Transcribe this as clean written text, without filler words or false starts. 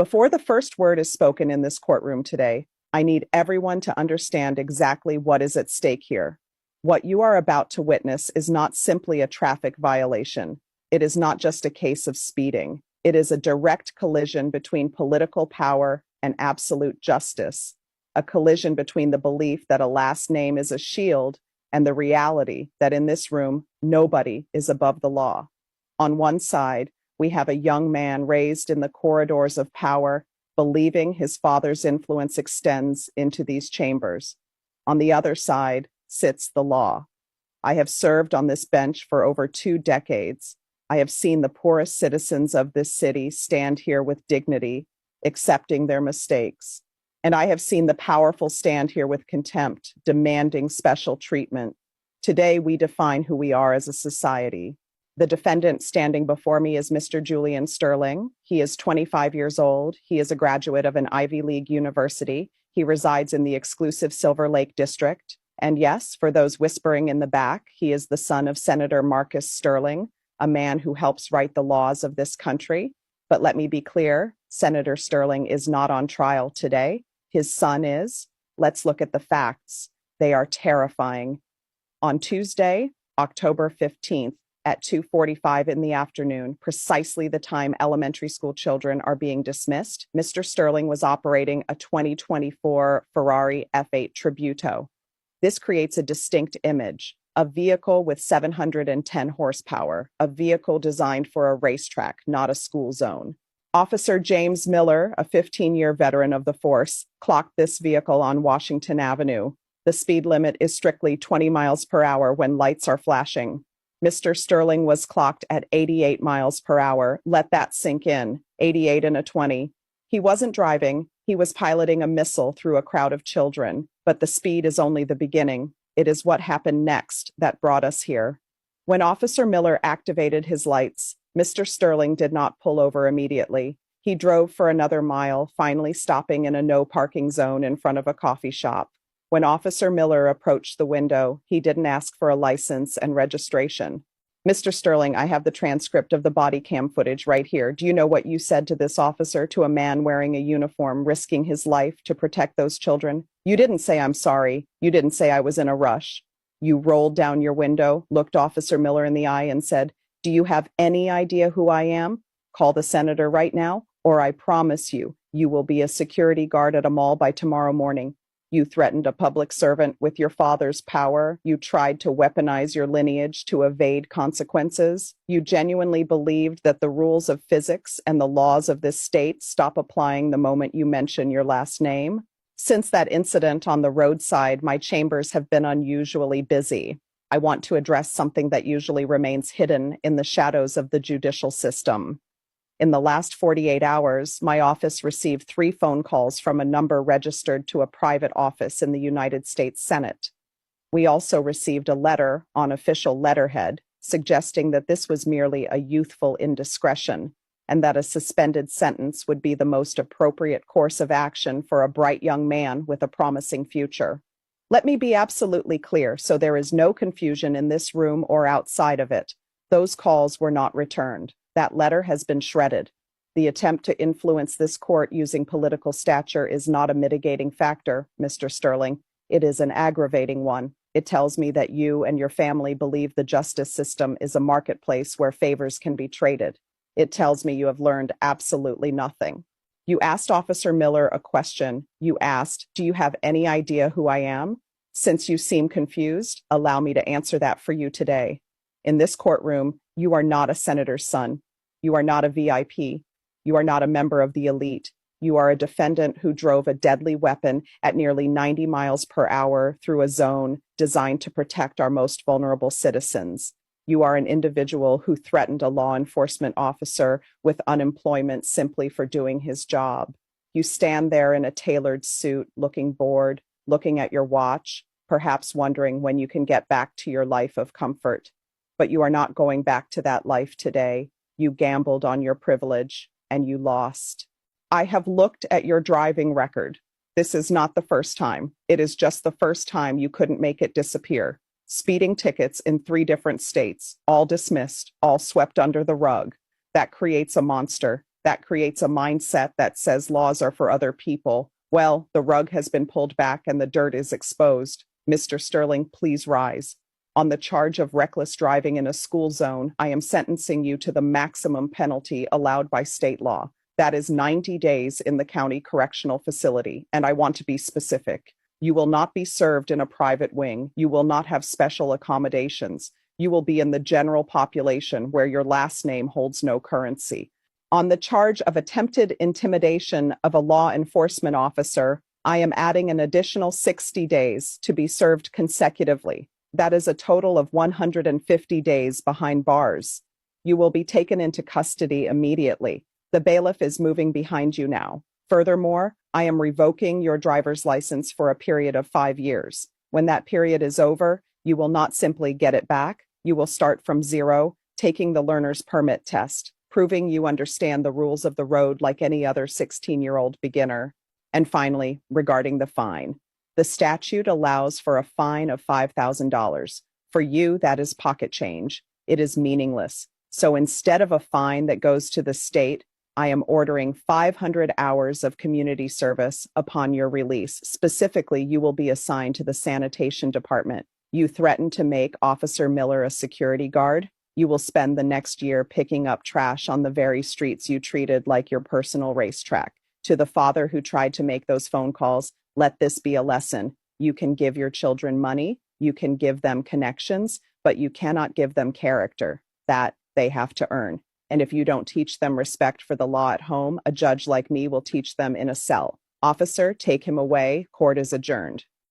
Before the first word is spoken in this courtroom today, I need everyone to understand exactly what is at stake here. What you are about to witness is not simply a traffic violation. It is not just a case of speeding. It is a direct collision between political power and absolute justice, a collision between the belief that a last name is a shield and the reality that in this room, nobody is above the law. On one side, we have a young man raised in the corridors of power, believing his father's influence extends into these chambers. On the other side sits the law. I have served on this bench for over 2 decades. I have seen the poorest citizens of this city stand here with dignity, accepting their mistakes. And I have seen the powerful stand here with contempt, demanding special treatment. Today, we define who we are as a society. The defendant standing before me is Mr. Julian Sterling. He is 25 years old. He is a graduate of an Ivy League university. He resides in the exclusive Silver Lake District. And yes, for those whispering in the back, he is the son of Senator Marcus Sterling, a man who helps write the laws of this country. But let me be clear, Senator Sterling is not on trial today. His son is. Let's look at the facts. They are terrifying. On Tuesday, October 15th, at 2:45 in the afternoon, precisely the time elementary school children are being dismissed, Mr. Sterling was operating a 2024 Ferrari F8 Tributo. This creates a distinct image, a vehicle with 710 horsepower, a vehicle designed for a racetrack, not a school zone. Officer James Miller, a 15-year veteran of the force, clocked this vehicle on Washington Avenue. The speed limit is strictly 20 miles per hour when lights are flashing. Mr. Sterling was clocked at 88 miles per hour. Let that sink in. 88 and a 20. He wasn't driving. He was piloting a missile through a crowd of children. But the speed is only the beginning. It is what happened next that brought us here. When Officer Miller activated his lights, Mr. Sterling did not pull over immediately. He drove for another mile, finally stopping in a no parking zone in front of a coffee shop. When Officer Miller approached the window, he didn't ask for a license and registration. Mr. Sterling, I have the transcript of the body cam footage right here. Do you know what you said to this officer, to a man wearing a uniform, risking his life to protect those children? You didn't say, "I'm sorry." You didn't say, "I was in a rush." You rolled down your window, looked Officer Miller in the eye and said, "Do you have any idea who I am? Call the senator right now, or I promise you, you will be a security guard at a mall by tomorrow morning." You threatened a public servant with your father's power. You tried to weaponize your lineage to evade consequences. You genuinely believed that the rules of physics and the laws of this state stop applying the moment you mention your last name. Since that incident on the roadside, my chambers have been unusually busy. I want to address something that usually remains hidden in the shadows of the judicial system. In the last 48 hours, my office received 3 phone calls from a number registered to a private office in the United States Senate. We also received a letter on official letterhead suggesting that this was merely a youthful indiscretion and that a suspended sentence would be the most appropriate course of action for a bright young man with a promising future. Let me be absolutely clear so there is no confusion in this room or outside of it. Those calls were not returned. That letter has been shredded. The attempt to influence this court using political stature is not a mitigating factor, Mr. Sterling. It is an aggravating one. It tells me that you and your family believe the justice system is a marketplace where favors can be traded. It tells me you have learned absolutely nothing. You asked Officer Miller a question. You asked, "Do you have any idea who I am?" Since you seem confused, allow me to answer that for you today. In this courtroom, you are not a senator's son. You are not a VIP. You are not a member of the elite. You are a defendant who drove a deadly weapon at nearly 90 miles per hour through a zone designed to protect our most vulnerable citizens. You are an individual who threatened a law enforcement officer with unemployment simply for doing his job. You stand there in a tailored suit, looking bored, looking at your watch, perhaps wondering when you can get back to your life of comfort. But you are not going back to that life today. You gambled on your privilege, and you lost. I have looked at your driving record. This is not the first time. It is just the first time you couldn't make it disappear. Speeding tickets in 3 different states, all dismissed, all swept under the rug. That creates a monster. That creates a mindset that says laws are for other people. Well, the rug has been pulled back and the dirt is exposed. Mr. Sterling, please rise. On the charge of reckless driving in a school zone, I am sentencing you to the maximum penalty allowed by state law. That is 90 days in the county correctional facility, and I want to be specific. You will not be served in a private wing. You will not have special accommodations. You will be in the general population where your last name holds no currency. On the charge of attempted intimidation of a law enforcement officer, I am adding an additional 60 days to be served consecutively. That is a total of 150 days behind bars. You will be taken into custody immediately. The bailiff is moving behind you now. Furthermore, I am revoking your driver's license for a period of 5 years. When that period is over, you will not simply get it back. You will start from zero, taking the learner's permit test, proving you understand the rules of the road like any other 16-year-old beginner. And finally, regarding the fine. The statute allows for a fine of $5,000. For you, that is pocket change. It is meaningless. So instead of a fine that goes to the state, I am ordering 500 hours of community service upon your release. Specifically, you will be assigned to the sanitation department. You threaten to make Officer Miller a security guard. You will spend the next year picking up trash on the very streets you treated like your personal racetrack. To the father who tried to make those phone calls, let this be a lesson. You can give your children money, you can give them connections, but you cannot give them character. That they have to earn. And if you don't teach them respect for the law at home, a judge like me will teach them in a cell. Officer, take him away. Court is adjourned.